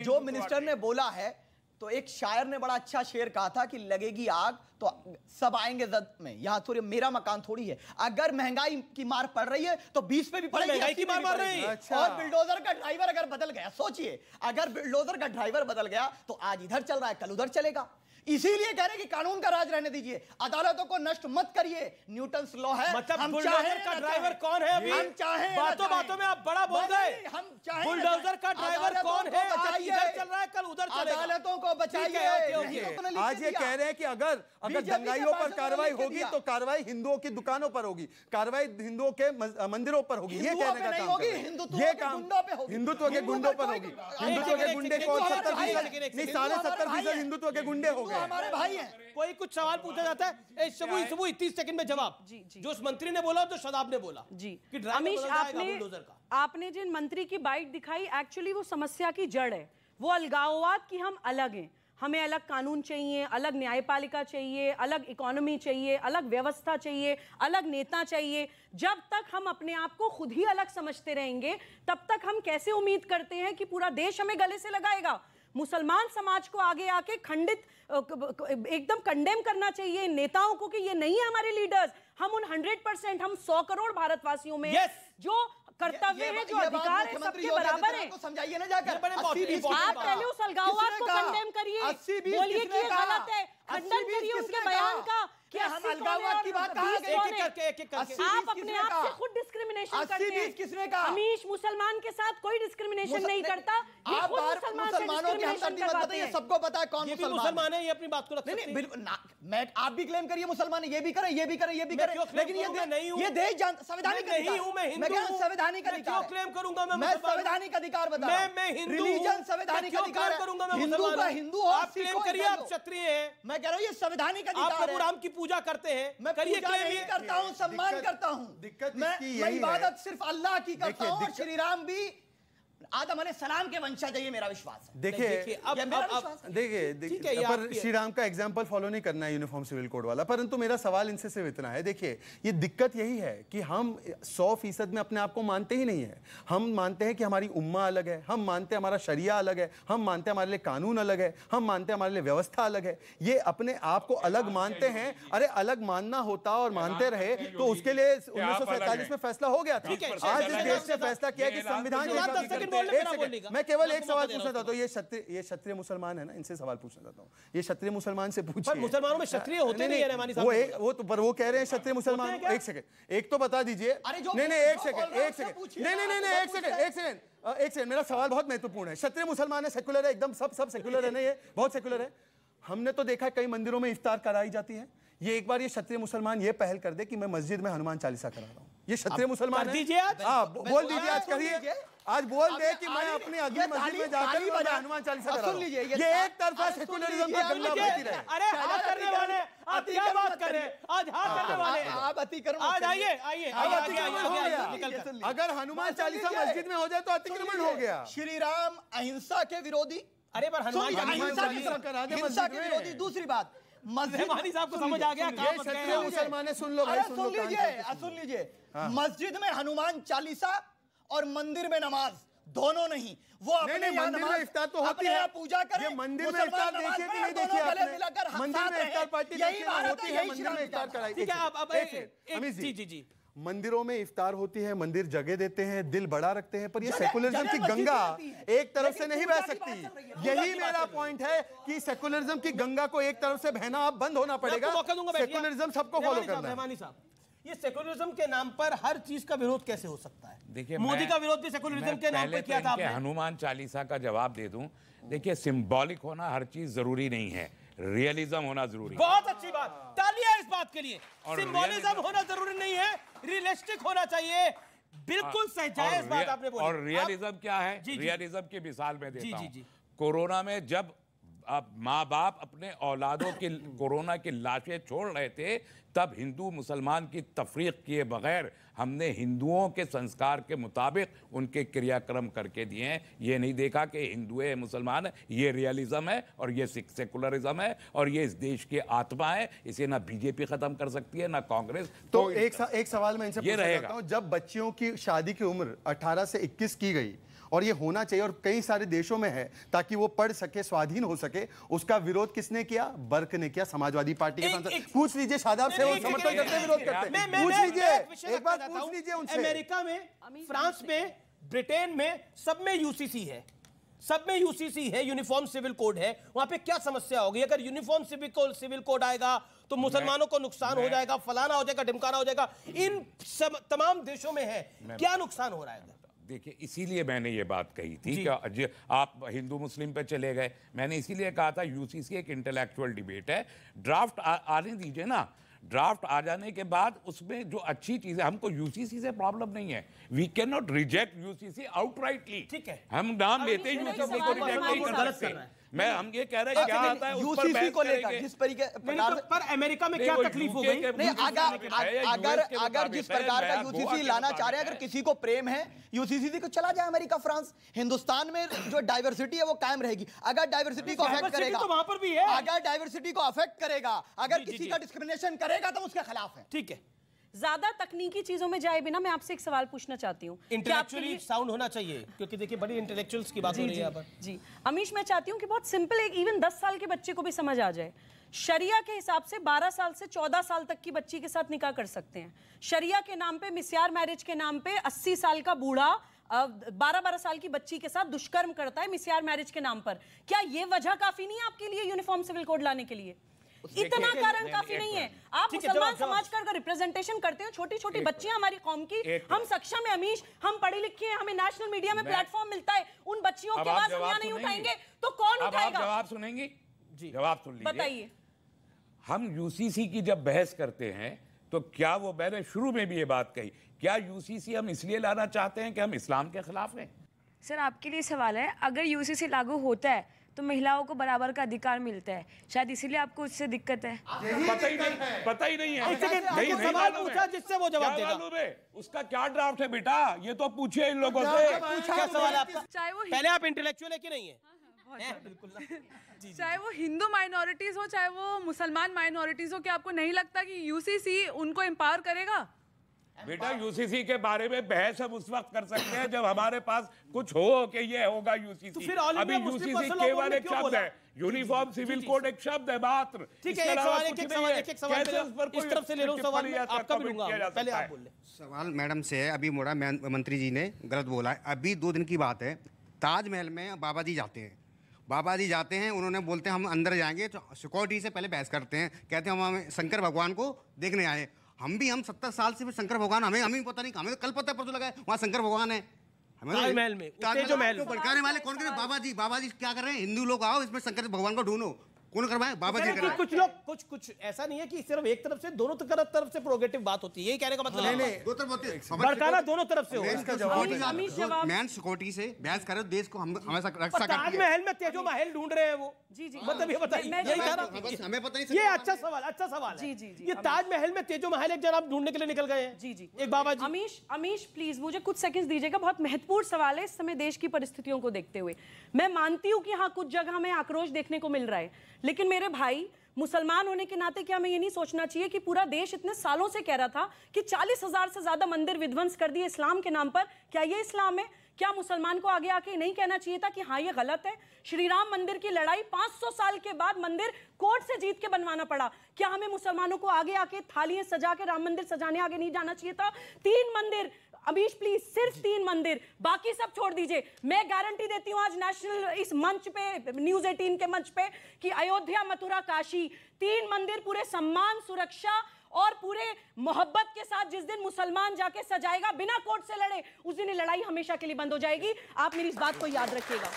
जो मिनिस्टर ने बोला है, तो एक शायर ने बड़ा अच्छा शेर कहा था कि लगेगी आग तो सब आएंगे जद में। यहाँ थोड़ी मेरा मकान थोड़ी है, अगर महंगाई की मार पड़ रही है तो 20 पे भी पड़ेगी, महंगाई की मार मार रही है। अच्छा। और बिल्डोजर का ड्राइवर अगर बदल गया, सोचिए अगर बिल्डोजर का ड्राइवर बदल गया तो आज इधर चल रहा है कल उधर चलेगा। इसीलिए कह रहे हैं कि कानून का राज रहने दीजिए, अदालतों को नष्ट मत करिए, न्यूटन्स लॉ है। मतलब बुलडोजर का ड्राइवर कौन है अभी? हम चाहें बातों बातों में आप बड़ा बोल गए। हम चाहें बुलडोजर का ड्राइवर कौन है? आज इधर चल रहा है कल उधर चलेगा। अदालतों को बचाइए। आज ये कह रहे हैं कि अगर दंगाइयों पर कार्रवाई होगी तो कार्रवाई हिंदुओं की दुकानों पर होगी, कार्रवाई हिंदुओं के मंदिरों पर होगी। ये कहने का काम है, ये काम हिंदुत्व के गुंडों पर होगी। हिंदुत्व के गुंडे को 70% नहीं 70.5% हिंदुत्व के गुंडे हो गए, हमारे भाई हैं। कोई कुछ सवाल पूछा जाता है, सबू 30 सेकंड में जवाब। जो उस मंत्री ने बोला तो शदाब ने बोला जी। कि अमीश, आपने जिन मंत्री की बाइट दिखाई, एक्चुअली वो समस्या की जड़ है, वो अलगाववाद की हम अलग हैं। हमें अलग कानून चाहिए, अलग न्यायपालिका चाहिए, अलग इकोनॉमी चाहिए, अलग व्यवस्था चाहिए, अलग नेता चाहिए। जब तक हम अपने आप को खुद ही अलग समझते रहेंगे तब तक हम कैसे उम्मीद करते हैं कि पूरा देश हमें गले से लगाएगा। मुसलमान समाज को आगे आके खंडित एकदम कंडेम करना चाहिए नेताओं को कि ये नहीं है हमारे लीडर्स। हम उन 100%, हम 100 करोड़ भारतवासियों में जो कर्तव्य है, जो अधिकार है, सबके बराबर है। समझाइए ना जाकर। आप पहले उस अलगाववाद को कंडेम करिए, बोलिए कि ये गलत है, खंडन करिए उनके बयान का कि हम अलगाववाद की बात कहाँ गए? आप अपने आप से खुद डिस्क्रिमिनेशन करते हैं। किसने कहा? अमीश मुसलमान के साथ कोई डिस्क्रिमिनेशन नहीं करता, ये खुद मुसलमान से डिस्क्रिमिनेशन करवाते हैं। सबको पता है कौन मुसलमान है, ये अपनी बात को रख सकते हैं। मैं आप भी क्लेम करिए मुसलमान है, ये भी करें, ये भी करें, ये भी करें, लेकिन ये देश संवैधानिक नहीं हूं, मैं हिंदू हूं। संवैधानिक अधिकार क्लेम करूंगा मैं संवैधानिक अधिकार बता रहा हूं। मैं हिंदू रिलीजन संवैधानिक अधिकार करूंगा मैं हिंदू का हिंदू हो, आप क्लेम करिए आप क्षत्रिय हैं। मैं कह रहा हूं ये संवैधानिक अधिकार है। आप प्रभु राम की पूजा करते हैं, मैं पूजा नहीं करता हूं, सम्मान करता हूं। मैं इबादत सिर्फ अल्लाह की करता हूं और श्री राम भी आदम अलैहिस्सलाम के वंशज है, ये मेरा विश्वास है। देखिए पर श्री राम का एग्जांपल फॉलो नहीं करना है यूनिफॉर्म सिविल कोड वाला, परंतु मेरा सवाल इनसे सिर्फ इतना है, देखिए ये दिक्कत यही है कि हम 100% में अपने आप को मानते ही नहीं है। हम मानते हैं कि हमारी उम्मा अलग है, हम मानते हैं हमारा शरिया अलग है, हम मानते हैं हमारे लिए कानून अलग है, हम मानते हैं हमारे लिए व्यवस्था अलग है। ये अपने आप को अलग मानते हैं। अरे अलग मानना होता और मानते रहे तो उसके लिए 1947 में फैसला हो गया था। आज इस देश ने फैसला किया कि संविधान। मैं केवल एक सवाल पूछना चाहता हूँ, ये क्षत्रिय मुसलमान है ना, इनसे सवाल पूछना चाहता हूँ। ये क्षत्रिय मुसलमान से पूछिए। मुसलमानों में क्षत्रिय होते नहीं है रहमानी साहब। वो कह रहे हैं क्षत्रिय मुसलमान। एक सेकंड, एक तो बता दीजिए। नहीं एक सेकंड, मेरा सवाल बहुत महत्वपूर्ण है। क्षत्रिय मुसलमान है, सेकुलर है, एकदम सब सेकुलर है, नहीं है बहुत सेकुलर है। हमने तो देखा है कई मंदिरों में इफ्तार कराई जाती है। ये एक बार ये क्षत्रिय मुसलमान ये पहल कर दे कि मैं मस्जिद में हनुमान चालीसा करा रहा हूँ, ये क्षत्रिय मुसलमान है। बोल दीजिए आज, करिए आज, बोल दे कि मैं अपनी अगली मस्जिद में जाकर हनुमान चालीसा करा रहा हूं। ये एक तरफा सेकुलरिज्म का गंगा बहती रहे। अरे हां करने वाले आप क्या बात कर रहे हैं? आज हां करने वाले आप अतिक्रमण, आज आइए अगर हनुमान चालीसा मस्जिद में हो जाए तो अतिक्रमण हो गया। श्री राम अहिंसा के विरोधी। अरे पर हिंसा के विरोधी। दूसरी बात, रहमानी साहब को समझ आ गया काम क्षत्रिय मुसलमान है। सुन लो भाई, सुन लीजिए। मस्जिद में हनुमान चालीसा और मंदिर में नमाज दोनों नहीं। वो अपने मंदिर में इफ्तार तो होती है, पूजा करें। मंदिर में इफ्तार देखिए कि नहीं देखिए आपने? मंदिर में इफ्तार पार्टी होती है, मंदिर में इफ्तार कराई। ठीक है, अब जी मंदिरों में इफ्तार होती है, मंदिर जगह देते हैं, दिल बड़ा रखते हैं, पर ये सेकुलरिज्म की गंगा एक तरफ से नहीं बह सकती। यही मेरा पॉइंट है कि सेकुलरिज्म की गंगा को एक तरफ से बहना अब बंद होना पड़ेगा। सेकुलरिज्म सबको फॉलो करना है। ये सेकुलरिज्म के नाम पर हर चीज का विरोध कैसे हो सकता है? देखिए, मोदी का विरोध भी सेकुलरिज्म के नाम पर किया था आपने। हनुमान चालीसा का जवाब दे दूं, देखिए सिंबॉलिक होना हर चीज जरूरी नहीं है, रियलिज्म होना जरूरी है। बहुत अच्छी बात, तालियां इस बात के लिए। सिंबॉलिज्म होना जरूरी नहीं है, रियलिस्टिक होना चाहिए। बिल्कुल सही जायज बात आपने बोली। और रियलिज्म क्या है? रियलिज्म की मिसाल में देता हूं। कोरोना में जब माँ बाप अपने औलादों की कोरोना की लाशें छोड़ रहे थे, तब हिंदू मुसलमान की तफरीक किए बगैर हमने हिंदुओं के संस्कार के मुताबिक उनके क्रियाक्रम करके दिए हैं। ये नहीं देखा कि हिंदू है मुसलमान है। ये रियलिज्म है और ये सेकुलरिज्म है और ये इस देश की आत्मा है। इसे ना बीजेपी खत्म कर सकती है ना कांग्रेस। तो एक सवाल मैं इनसे पूछना चाहता हूं, जब बच्चियों की शादी की उम्र 18 से 21 की गई और ये होना चाहिए और कई सारे देशों में है ताकि वो पढ़ सके, स्वाधीन हो सके। उसका विरोध किसने किया? बर्क ने किया, समाजवादी पार्टी के सांसद। पूछ लीजिए शादाब से, वो समर्थन करते हैं, विरोध करते हैं? पूछ लीजिए, एक बार पूछ लीजिए उनसे। अमेरिका में, फ्रांस में, ब्रिटेन में, सब में यूसीसी है, सब में यूसीसी है, यूनिफॉर्म सिविल कोड है। वहां पे क्या समस्या होगी? अगर यूनिफॉर्म सिविल कोड आएगा तो मुसलमानों को नुकसान हो जाएगा, फलाना हो जाएगा, ढिमकाना हो जाएगा। इन तमाम देशों में है, क्या नुकसान हो रहा है? देखिए, इसीलिए मैंने ये बात कही थी कि आप हिंदू मुस्लिम पे चले गए। मैंने इसीलिए कहा था यूसीसी एक इंटेलेक्चुअल डिबेट है, ड्राफ्ट आने दीजिए ना। ड्राफ्ट आ जाने के बाद उसमें जो अच्छी चीजें, हमको यूसीसी से प्रॉब्लम नहीं है। We can not reject UCC outrightly. ठीक है, हम नाम लेते हैं यूसीसी को रिजेक्ट नहीं कर सकते। हम ये कह रहे हैं क्या आता है यूसीसी को लेकर जिस प्रकार पर अमेरिका में क्या तकलीफ हो गई? नहीं, अगर जिस प्रकार का यूसीसी लाना चाह रहे हैं, अगर किसी को प्रेम है यूसीसी को चला जाए अमेरिका, फ्रांस। हिंदुस्तान में जो डाइवर्सिटी है वो कायम रहेगी। अगर डाइवर्सिटी को अफेक्ट करेगा तो वहां पर भी है, अगर डाइवर्सिटी को अफेक्ट करेगा, अगर किसी का डिस्क्रिमिनेशन करेगा तो उसके खिलाफ है। ठीक है, ज्यादा तकनीकी चीजों में जाए बिना मैं आपसे एक सवाल पूछना चाहती हूँ। इंटेलेक्चुअली साउंड होना चाहिए, क्योंकि देखिए बड़ी इंटेलेक्चुअल्स की बात हो रही है यहाँ पर। जी अमीश, मैं चाहती हूँ कि बहुत सिंपल, एक इवन 10 साल के बच्चे को भी समझ आ जाए। शरिया के हिसाब से 12 साल से 14 साल तक की बच्ची के साथ निकाह कर सकते हैं। शरिया के नाम पे, मिस्यार मैरिज के नाम पे 80 साल का बूढ़ा 12-12 साल की बच्ची के साथ दुष्कर्म करता है मिस्यार मैरिज के नाम पर। क्या ये वजह काफी नहीं है आपके लिए यूनिफॉर्म सिविल कोड लाने के लिए? इतना कारण काफी नहीं है? आप मुसलमान समाज का अगर रिप्रेजेंटेशन करते हो, छोटी छोटी बच्चियां हमारी कौम की, हम सक्षम है अमीश, हम पढ़े लिखे हैं, हमें नेशनल मीडिया में प्लेटफॉर्म मिलता है, उन बच्चियों की आवाज हम यहाँ नहीं उठाएंगे तो कौन उठाएगा? जवाब सुनेंगी? जी जवाब सुन लीजिए। बताइए। हम यूसीसी की जब बहस करते हैं तो क्या वो, मैंने शुरू में भी ये बात कही, क्या यूसीसी हम इसलिए लाना चाहते हैं कि हम इस्लाम के खिलाफ हैं? सर आपके लिए सवाल है, अगर यूसीसी लागू होता है तो महिलाओं को बराबर का अधिकार मिलता है, शायद इसीलिए आपको उससे दिक्कत है। पता ही नहीं है। नहीं सवाल पूछा जिससे वो जवाब देगा। उसका क्या ड्राफ्ट है बेटा, ये तो पूछिए इन लोगों से। क्या सवाल है आपका? चाहे वो पहले आप इंटेलेक्चुअल है कि नहीं है? चाहे वो हिंदू माइनॉरिटीज हो, चाहे वो मुसलमान माइनॉरिटीज हो, क्या आपको नहीं लगता कि यूसीसी उनको एम्पावर करेगा? बेटा यूसीसी के बारे में बहस हम उस वक्त कर सकते हैं जब हमारे पास कुछ हो कि ये होगा यूसीसी। तो फिर ऑल अभी India Muslim UCC personal law केवल एक क्यों शब्द बोला? है, यूनिफॉर्म सिविल कोड एक शब्द है मात्र। ठीक है, एक सवाल इस तरफ से ले लो, सवाल आपका भी लूंगा, पहले आप बोल ले। सवाल मैडम से है, अभी मोड़ा मंत्री जी ने गलत बोला है। अभी 2 दिन की बात है, ताजमहल में बाबा जी जाते हैं, उन्होंने बोलते हैं हम अंदर जाएंगे तो सिक्योरिटी से पहले बहस करते हैं, कहते हैं हम शंकर भगवान को देखने आए। हम 70 साल से भी शंकर भगवान, हमें पता नहीं, हमें तो कल पता है, परसों लगा है वहाँ शंकर भगवान है। ताजमहल में, ताजमहल तो भड़काने वाले कौन करे? बाबा जी क्या कर रहे हैं? हिंदू लोग आओ, इसमें शंकर भगवान को ढूंढो, कौन करवाए? बाबा जी करवाए। कुछ लोग कुछ ऐसा नहीं है कि सिर्फ एक तरफ से, दोनों तरफ से प्रोग्रेसिव बात होती है, यही कहने का मतलब है। नहीं, दो तरफ होती है, भड़काना दोनों तरफ से हो। मैन सिक्योरिटी से बहस करे देश को हम हमेशा रक्षा करते हैं। ताजमहल में तेजो महल ढूंढ रहे हैं वो। जी मतलब ये बताइए, हमें पता नहीं। ये अच्छा सवाल है। ये ताजमहल में तेजो महल एक जनाब ढूंढने के लिए निकल गए हैं। जी एक बाबा जी। अमीश प्लीज मुझे कुछ सेकंड्स दीजिएगा, बहुत महत्वपूर्ण सवाल है इस समय देश की परिस्थितियों को देखते हुए। मैं मानती हूं कि हाँ कुछ जगह हमें आक्रोश देखने को मिल रहा है, लेकिन मेरे भाई मुसलमान होने के नाते क्या हमें ये नहीं सोचना चाहिए कि पूरा देश इतने सालों से कह रहा था कि 40,000 से ज्यादा मंदिर विध्वंस कर दिए इस्लाम के नाम पर, क्या ये इस्लाम है? क्या मुसलमान को आगे आके नहीं कहना चाहिए था कि हाँ ये गलत है? श्री राम मंदिर की लड़ाई 500 साल के बाद मंदिर कोर्ट से जीत के बनवाना पड़ा, क्या हमें मुसलमानों को आगे आके थालियां सजा के राम मंदिर सजाने आगे नहीं जाना चाहिए था? 3 मंदिर अमीश प्लीज, सिर्फ 3 मंदिर, बाकी सब छोड़ दीजिए। मैं गारंटी देती हूं आज नेशनल इस मंच पे, न्यूज 18 के मंच पे, कि अयोध्या, मथुरा, काशी 3 मंदिर पूरे सम्मान, सुरक्षा और पूरे मोहब्बत के साथ जिस दिन मुसलमान जाके सजाएगा बिना कोर्ट से लड़े, उस दिन ये लड़ाई हमेशा के लिए बंद हो जाएगी। आप मेरी इस बात को याद रखिएगा।